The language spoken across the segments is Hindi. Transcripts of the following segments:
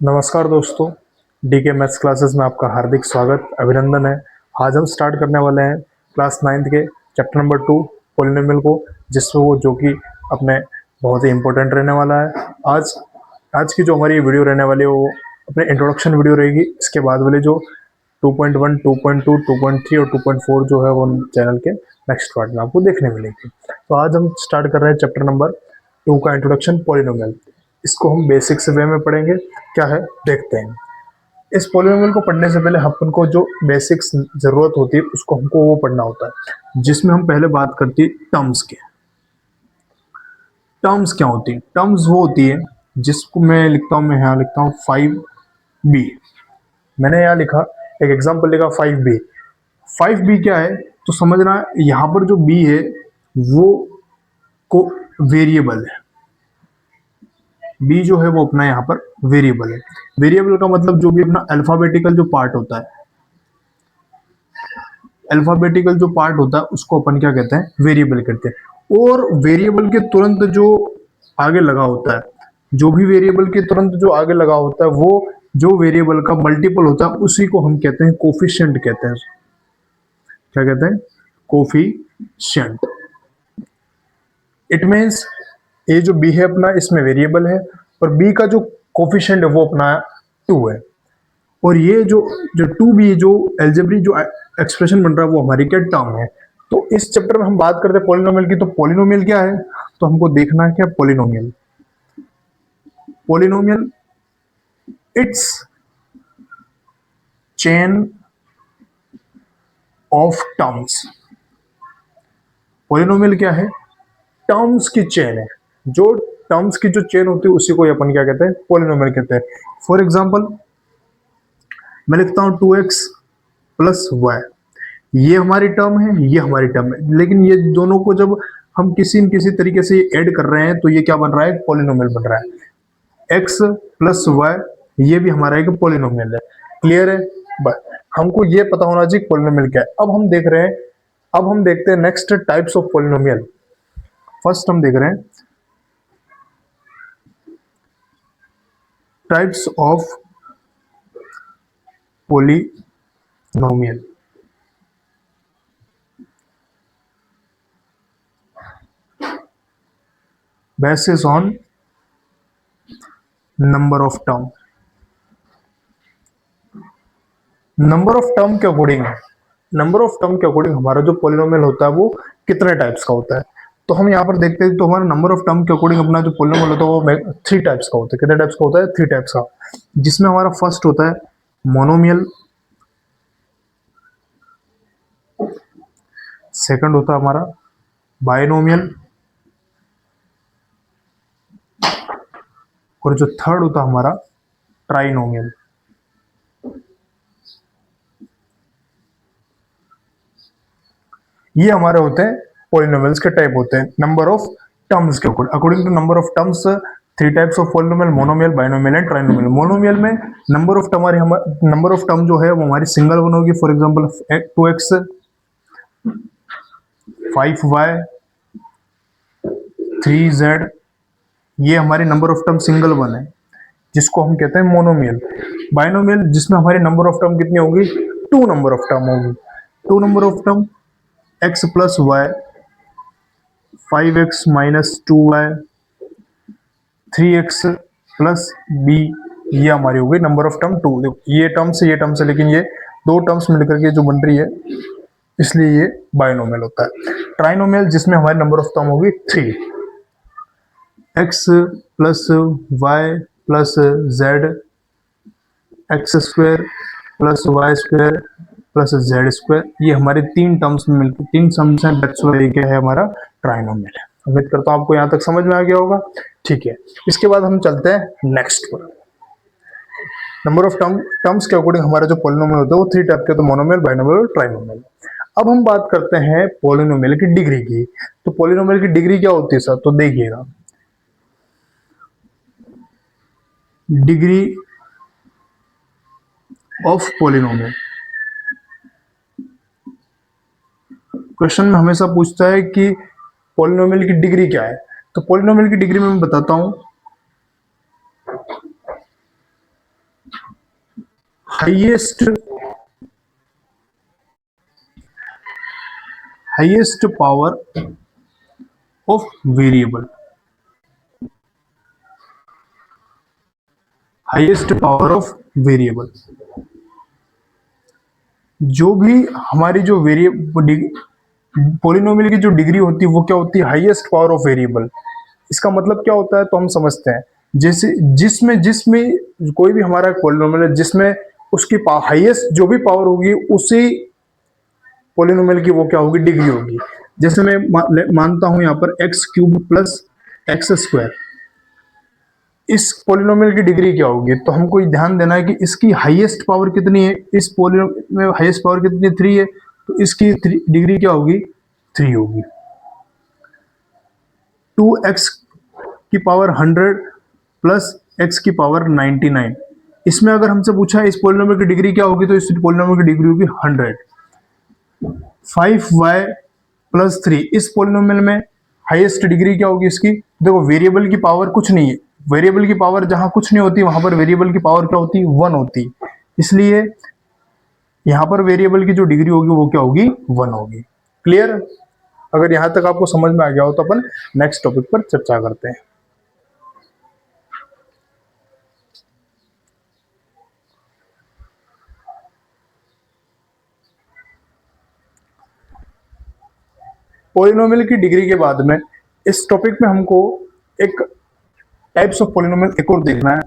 नमस्कार दोस्तों, डीके मैथ्स क्लासेस में आपका हार्दिक स्वागत अभिनंदन है। आज हम स्टार्ट करने वाले हैं क्लास 9th के चैप्टर नंबर 2 पॉलिनोमियल को, जिसमें वो जो कि अपने बहुत ही इम्पोर्टेंट रहने वाला है। आज आज की जो हमारी वीडियो रहने वाली है वो अपने इंट्रोडक्शन वीडियो रहेगी। इसके बाद वाले जो 2.1, 2.2, 2.3 और 2.4 जो है वो चैनल के नेक्स्ट पार्ट में आपको देखने मिलेगी। तो आज हम स्टार्ट कर रहे हैं चैप्टर नंबर 2 का इंट्रोडक्शन पॉलिनोमियल। इसको हम बेसिक्स वे में पढ़ेंगे। क्या है देखते हैं। इस पॉलिनोमियल को पढ़ने से पहले अपन को जो बेसिक्स जरूरत होती है उसको हमको वो पढ़ना होता है, जिसमें हम पहले बात करती है टर्म्स के। टर्म्स क्या होती है? टर्म्स वो होती है जिसको मैं लिखता हूँ, मैं यहाँ लिखता हूँ 5b। मैंने यहाँ लिखा, एक एग्जाम्पल लिखा 5b। 5b क्या है तो समझना, यहाँ पर जो b है वो को वेरिएबल है। बी जो है वो अपना यहाँ पर वेरिएबल है। वेरिएबल का मतलब जो भी अपना अल्फाबेटिकल जो पार्ट होता है, अल्फाबेटिकल जो पार्ट होता है उसको अपन क्या कहते हैं? वेरिएबल कहते हैं। और वेरिएबल के तुरंत जो आगे लगा होता है, जो भी वेरिएबल के तुरंत जो आगे लगा होता है वो जो वेरिएबल का मल्टीपल होता है उसी को हम कहते हैं कोफिशिएंट कहते हैं। क्या कहते हैं? कोफिशिएंट। इट मीन्स ये जो बी है अपना, इसमें वेरिएबल है और बी का जो कोफिशिएंट है वो अपना 2 है। और ये जो जो 2b जो एल्जेब्रिक जो एक्सप्रेशन बन रहा है वो हमारी क्या टर्म है। तो इस चैप्टर में हम बात करते हैं पॉलिनोमियल की। तो पॉलिनोमियल क्या है तो हमको देखना है क्या polynomial. Polynomial it's chain of terms. Polynomial क्या है? टर्म्स की चेन है। जो टर्म्स की जो चेन होती है उसी को अपन क्या कहते हैं? पॉलिनोमियल कहते हैं। फॉर एग्जाम्पल मैं लिखता हूं 2x प्लस वाई। ये हमारी टर्म है, ये हमारी टर्म है, लेकिन ये दोनों को जब हम किसी न किसी तरीके से ऐड कर रहे हैं तो ये क्या बन रहा है? पॉलिनोमियल बन रहा है। x प्लस वाई ये भी हमारा एक पॉलिनोमियल है। क्लियर है? बस हमको ये पता होना चाहिए पॉलिनोमियल क्या है। अब हम देख रहे हैं, अब हम देखते हैं next types of polynomial. First हम देख रहे हैं types of polynomial. Basis on number of term. Number of term के अकॉर्डिंग, नंबर ऑफ टर्म के अकॉर्डिंग हमारा जो पॉलिनोमियल होता है वो कितने टाइप्स का होता है। तो हम यहाँ पर देखते हैं तो हमारा नंबर ऑफ टर्म के अकॉर्डिंग अपना जो पॉलिनोमियल होता है वो 3 टाइप्स का होता है। कितने टाइप्स का होता है? 3 टाइप्स का। जिसमें हमारा फर्स्ट होता है मोनोमियल, सेकंड होता है हमारा बायनोमियल और जो थर्ड होता है हमारा ट्राइनोमियल। ये हमारे होते हैं पॉलिनोमियल्स के टाइप होते हैं नंबर ऑफ टर्म्स के according to number of terms. 3 types of polynomial, monomial, binomial and trinomial. Monomial में number of term number of term जो है वो हमारी सिंगल वन होगी। For example 2x 5y 3z, ये हमारी number of term single one है जिसको हम कहते हैं मोनोमियल। बायनोमियल जिसमें हमारी नंबर ऑफ टर्म कितनी होगी? 2 नंबर ऑफ टर्म होगी। 2 number of term x plus y, 5x minus 2y, 3x plus b, ये हमारी हो गई नंबर ऑफ टर्म 2। ये टर्म्स लेकिन ये दो टर्म्स मिलकर के जो बन रही है इसलिए ये बायनोमियल होता है। ट्राइनोमियल जिसमें हमारी नंबर ऑफ टर्म होगी 3, x plus y plus z, x square plus y square plus z square, ये हमारे 3 टर्म्स में मिलकर 3 टर्म्स हैं। दैट्स व्हाई ये क्या है? हमारा ट्राइनोमियल है। उम्मीद करता हूँ आपको यहाँ तक समझ में आ गया होगा। ठीक है, इसके बाद हम चलते हैं नेक्स्ट पर। नंबर ऑफ टर्म्स के अकॉर्डिंग हमारा जो पॉलिनोमियल होता है वो 3 टाइप के, तो मोनोमियल, बायनोमियल और ट्राइनोमियल। अब हम बात करते हैं पॉलिनोमियल की डिग्री की। तो पॉलिनोमियल की डिग्री क्या होती है सर? तो देखिएगा, डिग्री ऑफ पॉलिनोमियल क्वेश्चन में हमेशा पूछता है कि पॉलिनोमियल की डिग्री क्या है। तो पॉलिनोमियल की डिग्री में मैं बताता हूं highest power of variable, highest power of variable, जो भी हमारी जो वेरिएबल पोलिनोमियल की जो डिग्री होती है वो क्या होती है, हाईएस्ट पावर ऑफ वेरिएबल। इसका मतलब क्या होता है तो हम समझते हैं, जैसे जिसमें जिसमें कोई भी हमारा पोलिनोमियल है जिसमें उसकी हाईएस्ट जो भी पावर होगी उसी पोलिनोमियल की वो क्या होगी, डिग्री होगी। जैसे मैं मानता हूं यहां पर x cube plus x square, इस पोलिनोमियल की डिग्री क्या होगी, तो हमको ध्यान देना है कि इसकी हाईएस्ट पावर कितनी है, इस पोलिनोमियल में हाईएस्ट पावर कितनी है, 3 है, तो इसकी डिग्री क्या होगी, 3 होगी। 2x की पावर 100 प्लस x की पावर 99, इसमें अगर हमसे पूछा है इस पोलिनोमियल की डिग्री क्या होगी, तो इस पोलिनोमियल की डिग्री होगी 100। 5y प्लस 3, इस पोलिनोमियल में हाईएस्ट डिग्री क्या होगी इसकी, देखो वेरिएबल की पावर कुछ नहीं है, वेरिएबल की पावर जहां कुछ नहीं होती वहां पर वेरिएबल की पावर क्या होती है, 1 होती, इसलिए यहां पर वेरिएबल की जो डिग्री होगी वो क्या होगी, 1 होगी। क्लियर? अगर यहां तक आपको समझ में आ गया हो तो अपन नेक्स्ट टॉपिक पर चर्चा करते हैं। पॉलिनोमियल की डिग्री के बाद में इस टॉपिक में हमको एक टाइप्स ऑफ पॉलिनोमियल एक और देखना है।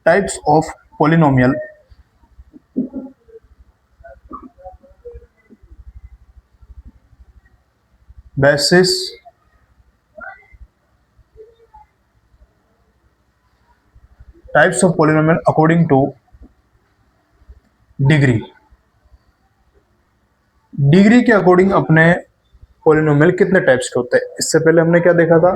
Types of polynomial, basis types of polynomial according two degree. Degree के अकॉर्डिंग अपने पॉलिनोमियल कितने टाइप्स के होते हैं, इससे पहले हमने क्या देखा था,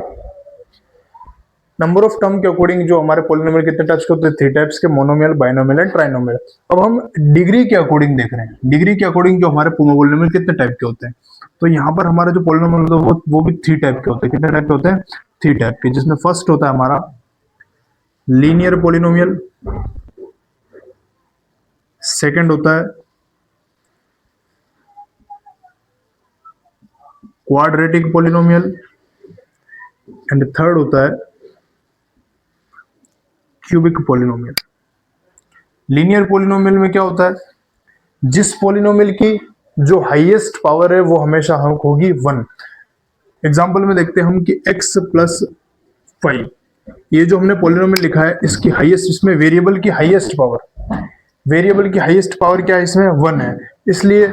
नंबर ऑफ टर्म के अकॉर्डिंग जो हमारे पॉलिनोमियल कितने टाइप्स के होते हैं, 3 टाइप्स के, मोनोमियल, बाइनोमियल एंड ट्राइनोमियल। अब हम डिग्री के अकॉर्डिंग देख रहे हैं, डिग्री के अकॉर्डिंग जो हमारे पॉलिनोमियल कितने टाइप के होते हैं, तो यहाँ पर हमारे जो पॉलिनोमियल होते हैं वो भी 3 टाइप के होते हैं। कितने टाइप के होते हैं, 3 टाइप के, जिसमें फर्स्ट होता है हमारा लीनियर पॉलिनोमियल, सेकेंड होता है क्वाड्रेटिक पॉलिनोमियल एंड थर्ड होता है क्यूबिक पॉलिनोमियल। लीनियर पॉलिनोमियल में क्या होता है, जिस पॉलिनोमियल की जो हाईएस्ट पावर है वो हमेशा होगी 1। एग्जांपल में देखते हैं हम कि x प्लस 5, ये जो हमने पॉलिनोमियल लिखा है इसकी हाईएस्ट, इसमें वेरिएबल की हाईएस्ट पावर, वेरिएबल की हाईएस्ट पावर क्या है, इसमें 1 है, इसलिए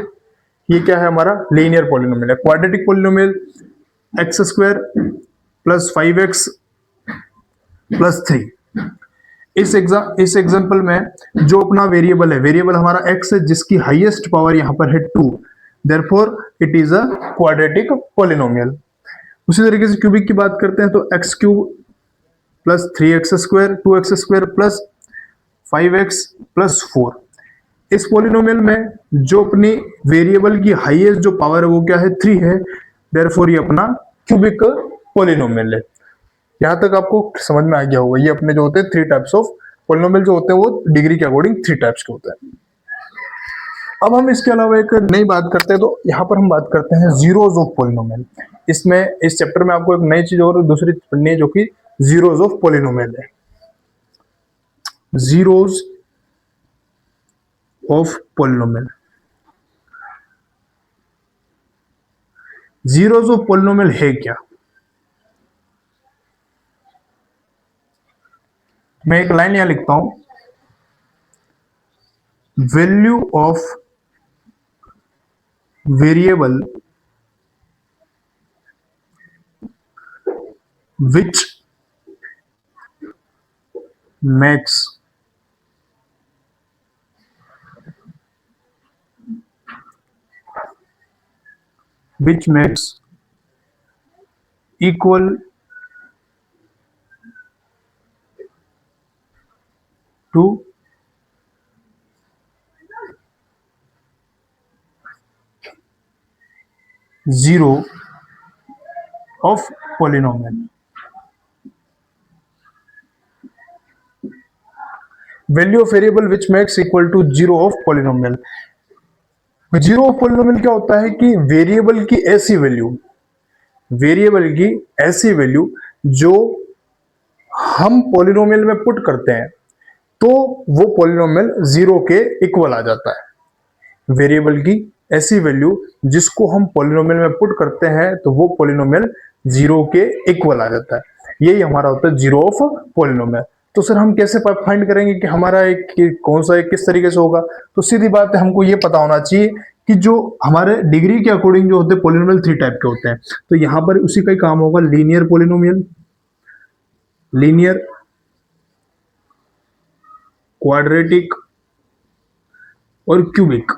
ये क्या है, हमारा लीनियर पॉलिनोमियल है। Quadratic polynomial x square plus 5x plus 3। इस एग्जांपल में जो अपना वेरिएबल है, वेरिएबल हमारा x है जिसकी हाईएस्ट पावर यहाँ पर है 2, therefore it is a quadratic polynomial. उसी तरीके से क्यूबिक की बात करते हैं तो x cube plus 3x square 2x square plus 5x plus 4। इस पॉलिनोमियल में जो अपनी वेरिएबल की हाईएस्ट जो पावर है वो क्या है, 3 है, देयरफॉर ये अपना क्यूबिक पॉलिनोमियल है। यहां तक आपको समझ में आ गया होगा, ये अपने जो होते हैं 3 टाइप्स ऑफ पॉलिनोमियल जो होते हैं वो डिग्री के अकॉर्डिंग 3 टाइप्स के होते हैं। अब हम इसके अलावा एक नई बात करते हैं, तो यहाँ पर हम बात करते हैं जीरोज ऑफ पॉलिनोमियल। इसमें इस चैप्टर में आपको एक नई चीज और दूसरी पढ़नी है जो कि जीरोज ऑफ पॉलिनोमियल है। Zeros of polynomial, zeros of polynomial है क्या, मैं एक लाइन यहां लिखता हूं, value of variable which makes equal to 0 of polynomial। Value of variable which makes equal to zero of polynomial. Zero of polynomial क्या होता है कि वेरिएबल की ऐसी वैल्यू, वेरिएबल की ऐसी वैल्यू जो हम पॉलिनोमियल में पुट करते हैं तो वो पॉलिनोमियल जीरो के इक्वल आ जाता है। वेरिएबल की ऐसी वैल्यू जिसको हम पॉलिनोमियल में पुट करते हैं तो वो पॉलिनोमियल जीरो के इक्वल आ जाता है। यही हमारा होता है जीरो ऑफ पॉलिनोमियल। तो सर हम कैसे फाइंड करेंगे कि हमारा एक कौन सा एक किस तरीके से होगा? तो सीधी बात है, हमको ये पता होना चाहिए कि जो हमारे डिग्री के अकॉर्डिंग जो होते हैं पॉलिनोमियल 3 टाइप के होते हैं। तो यहां पर उसी का ही काम होगा, लीनियर पॉलिनोमियल, लीनियर, क्वाड्रेटिक और क्यूबिक।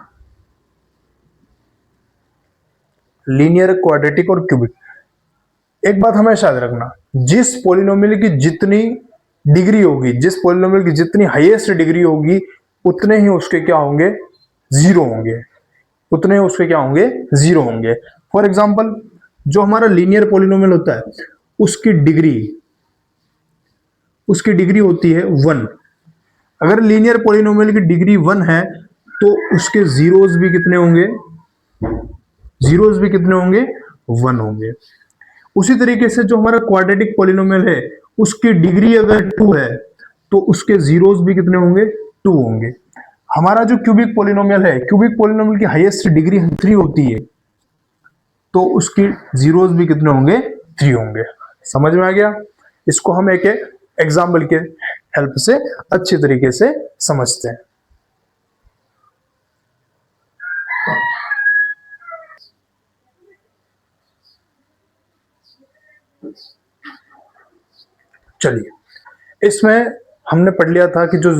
लीनियर, क्वाड्रेटिक और क्यूबिक। एक बात हमेशा याद रखना, जिस पॉलिनोमियल की जितनी डिग्री होगी, जिस पॉलिनोमियल की जितनी हाईएस्ट डिग्री होगी, उतने ही उसके क्या होंगे? जीरो होंगे। उतने ही उसके क्या होंगे? जीरो होंगे। फॉर एग्जांपल, जो हमारा लीनियर पॉलिनोमियल होता है उसकी डिग्री होती है 1। अगर लीनियर पॉलिनोमियल की डिग्री 1 है तो उसके जीरोस भी कितने होंगे? जीरोस भी कितने होंगे? 1 होंगे। उसी तरीके से जो हमारा क्वाड्रेटिक पॉलिनोमियल है उसकी डिग्री अगर 2 है तो उसके जीरोस भी कितने होंगे? 2 होंगे। हमारा जो क्यूबिक पॉलिनोमियल है, क्यूबिक पॉलिनोमियल की हाईएस्ट डिग्री 3 होती है तो उसकी जीरोस भी कितने होंगे? 3 होंगे। समझ में आ गया? इसको हम एक एग्जाम्पल के हेल्प से अच्छी तरीके से समझते हैं। चलिए, इसमें हमने पढ़ लिया था कि जो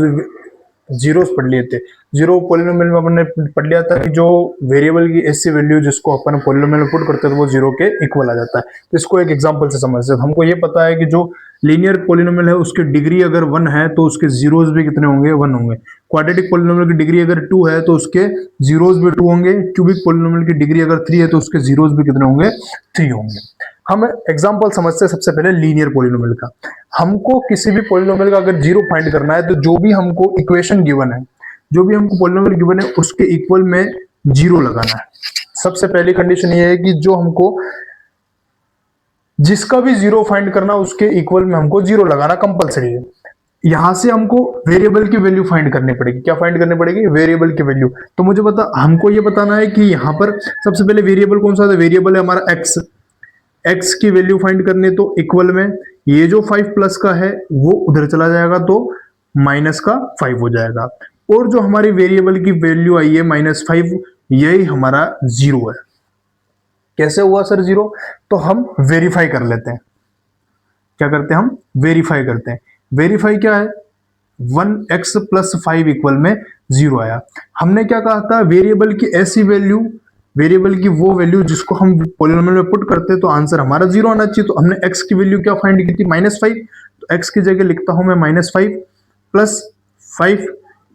जीरोस पढ़ लिए थे, जीरो पॉलिनोमियल में हमने पढ़ लिया था कि जो वेरिएबल की ऐसी वैल्यू जिसको अपन पॉलिनोमियल में पुट करते हैं तो वो जीरो के इक्वल आ जाता है। तो इसको एक एग्जांपल से समझते हैं। हमको ये पता है कि जो लीनियर पॉलिनोमियल है उसकी डिग्री अगर 1 है तो उसके जीरोस भी कितने होंगे? 1 होंगे। क्वाड्रेटिक पॉलिनोमियल की डिग्री अगर 2 है तो उसके जीरोस भी 2 होंगे। क्यूबिक पॉलिनोमियल की डिग्री अगर 3 है तो उसके जीरोस भी कितने होंगे? 3 होंगे। हम एग्जांपल समझते हैं सबसे पहले लीनियर पॉलिनोमियल का। हमको किसी भी पॉलिनोमियल का अगर जीरो फाइंड करना है तो जो भी हमको इक्वेशन गिवन है, जो भी हमको पॉलिनोमियल गिवन है उसके इक्वल में जीरो लगाना है। सबसे पहली कंडीशन ये है कि जो हमको जिसका भी जीरो फाइंड करना उसके इक्वल में हमको जीरो लगाना कंपलसरी है। यहां से हमको वेरिएबल की वैल्यू फाइंड करनी पड़ेगी। क्या फाइंड करनी पड़ेगी? वेरिएबल की वैल्यू। तो मुझे हमको ये बताना है कि यहां पर सबसे पहले वेरिएबल कौन सा है? वेरिएबल है हमारा एक्स। एक्स की वैल्यू फाइंड करनी तो इक्वल में ये जो 5 प्लस का है वो उधर चला जाएगा तो माइनस का 5 हो जाएगा। और जो हमारी वेरिएबल की वैल्यू आई है -5, यही हमारा जीरो है। कैसे हुआ सर जीरो? तो हम वेरीफाई कर लेते हैं। क्या करते हैं? हम वेरीफाई करते हैं। वेरीफाई क्या है? 1x प्लस 5 इक्वल में जीरो आया। हमने क्या कहा था? वेरिएबल की ऐसी वैल्यू, वेरिएबल की वो वैल्यू जिसको हम पॉलिनोमियल में पुट करते हैं तो आंसर हमारा जीरो आना चाहिए। तो हमने x की वैल्यू क्या फाइंड की थी? -5। तो x की जगह लिखता हूं मैं -5 प्लस 5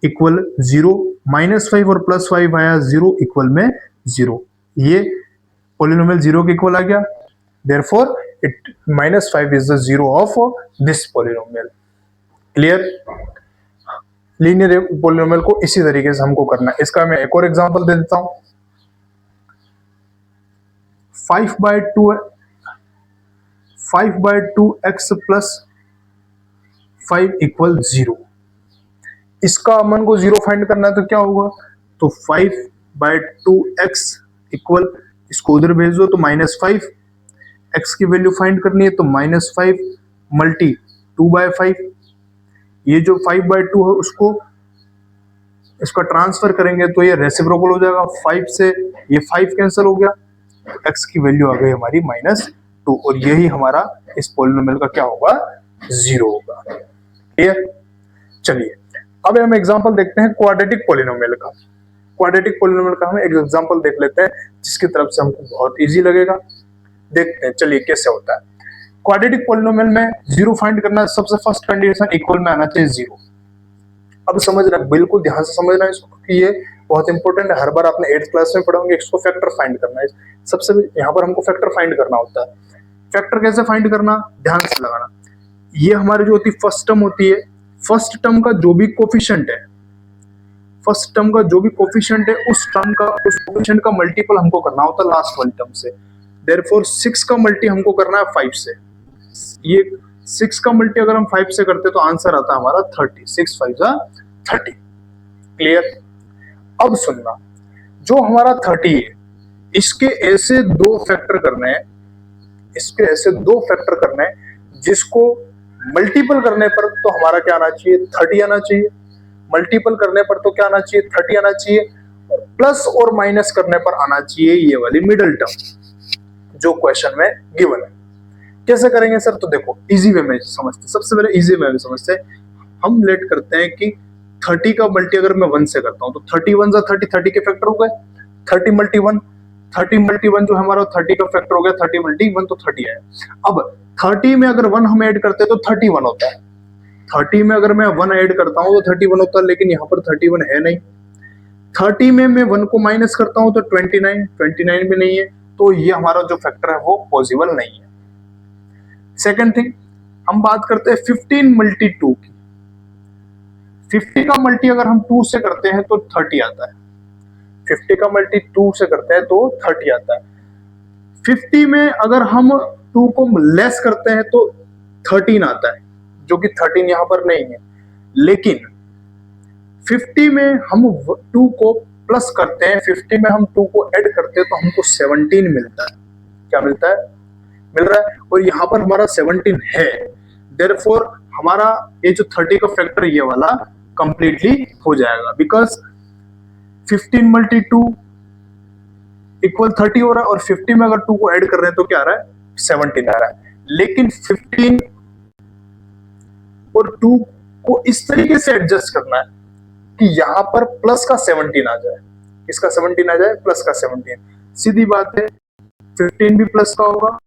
इक्वल जीरो। -5 और +5 आया जीरो इक्वल में जीरो। ये पॉलिनोमियल जीरो के इक्वल आ गया। Therefore it -5 is the zero of this polynomial. Clear? Linear polynomial को इसी तरीके से हमको करना है। इसका मैं एक और एग्जांपल दे देता हूं। 5/2x plus 5 equal 0। इसका मन को जीरो फाइंड करना है तो क्या होगा? तो 5/2x इक्वल, इसको उधर भेज दो तो -5। x की वैल्यू फाइंड करनी है तो -5 मल्टी 2/5। ये जो 5/2 है उसको इसका ट्रांसफर करेंगे तो ये रेसिप्रोकल हो जाएगा। 5 से ये 5 कैंसिल हो गया, x की वैल्यू आ गई हमारी -2 और यही हमारा इस पॉलिनोमियल का क्या होगा? जीरो होगा। क्लियर? चलिए, अब हम एग्जांपल देखते हैं क्वाड्रेटिक पॉलिनोमियल का। क्वाड्रेटिक पॉलिनोमियल का हम एक एग्जांपल देख लेते हैं जिसकी तरफ से हमको बहुत इजी लगेगा। देखते हैं चलिए कैसे होता है। क्वाड्रेटिक पॉलिनोमियल में जीरो फाइंड करना, सबसे फर्स्ट कंडीशन इक्वल में आना चाहिए जीरो। अब समझना, बिल्कुल ध्यान से समझना इसको कि ये बहुत इंपॉर्टेंट है। हर बार आपने 8th क्लास में पढ़ा होंगे, इसको फैक्टर फाइंड करना है। सबसे यहाँ पर हमको फैक्टर फाइंड करना होता है। फैक्टर कैसे फाइंड करना? ध्यान से लगाना। ये हमारी जो होती है फर्स्ट टर्म होती है, फर्स्ट टर्म का जो भी कोफिशिएंट है, फर्स्ट टर्म का जो भी कोफिशिएंट है उस टर्म का, उस कोफिशिएंट का मल्टीपल हमको करना होता है लास्ट वाली टर्म से। देयरफॉर 6 का मल्टी हमको करना है 5 से। ये 6 का मल्टी अगर हम 5 से करते तो आंसर आता है हमारा 30। 6 5 जा 30। क्लियर? अब सुनना, जो हमारा 30 है इसके ऐसे दो फैक्टर करने हैं, इसके ऐसे दो फैक्टर करने हैं जिसको मल्टीपल करने पर तो हमारा क्या आना चाहिए, 30 आना चाहिए। मल्टीपल करने पर तो क्या आना चाहिए, 30 आना चाहिए। प्लस और माइनस करने पर आना चाहिए ये वाली मिडिल टर्म जो क्वेश्चन में गिवन है। कैसे करेंगे सर? तो देखो इजी वे में समझते, सबसे पहले इजी वे में समझते। हम लेट करते हैं कि 30 का मल्टी अगर मैं 1 से करता हूं तो 31 30, 30 के फैक्टर हो गए। 30 मल्टी 1, 30 मल्टी 1 जो हमारा 30 का फैक्टर हो गया। 30 मल्टी 1 तो 30 है। अब 30 में अगर 1 हम ऐड करते हैं तो 31 होता है। 30 में अगर मैं 1 ऐड करता हूं तो 31 होता है, लेकिन यहाँ पर 31 है नहीं। 30 में मैं 1 को माइनस करता हूं तो 29 भी नहीं है, तो ये हमारा जो फैक्टर है वो पॉसिबल नहीं है। सेकेंड थिंग, हम बात करते हैं 15 मल्टी 2 की। 50 का मल्टी अगर हम 2 से करते हैं तो 30 आता है। 50 का मल्टी 2 से करते हैं तो 30 आता है। 50 में अगर हम 2 को लेस करते हैं तो 13 आता है, जो कि 13 यहां पर नहीं है। लेकिन 50 में हम 2 को प्लस करते हैं, 50 में हम 2 को ऐड करते हैं तो हमको 17 मिलता है। क्या मिलता है? मिल रहा है। और यहाँ पर हमारा 17 है। देयरफॉर हमारा ये जो 30 का फैक्टर ये वाला कंप्लीटली हो जाएगा, बिकॉज 15 मल्टी 2 इक्वल 30 हो रहा है, और 50 में अगर 2 को ऐड कर रहे हैं तो क्या आ रहा है, 17 आ रहा है। लेकिन 15 और 2 को इस तरीके से एडजस्ट करना है कि यहां पर प्लस का 17 आ जाए। इसका 17 आ जाए, प्लस का 17। सीधी बात है, 15 भी प्लस का होगा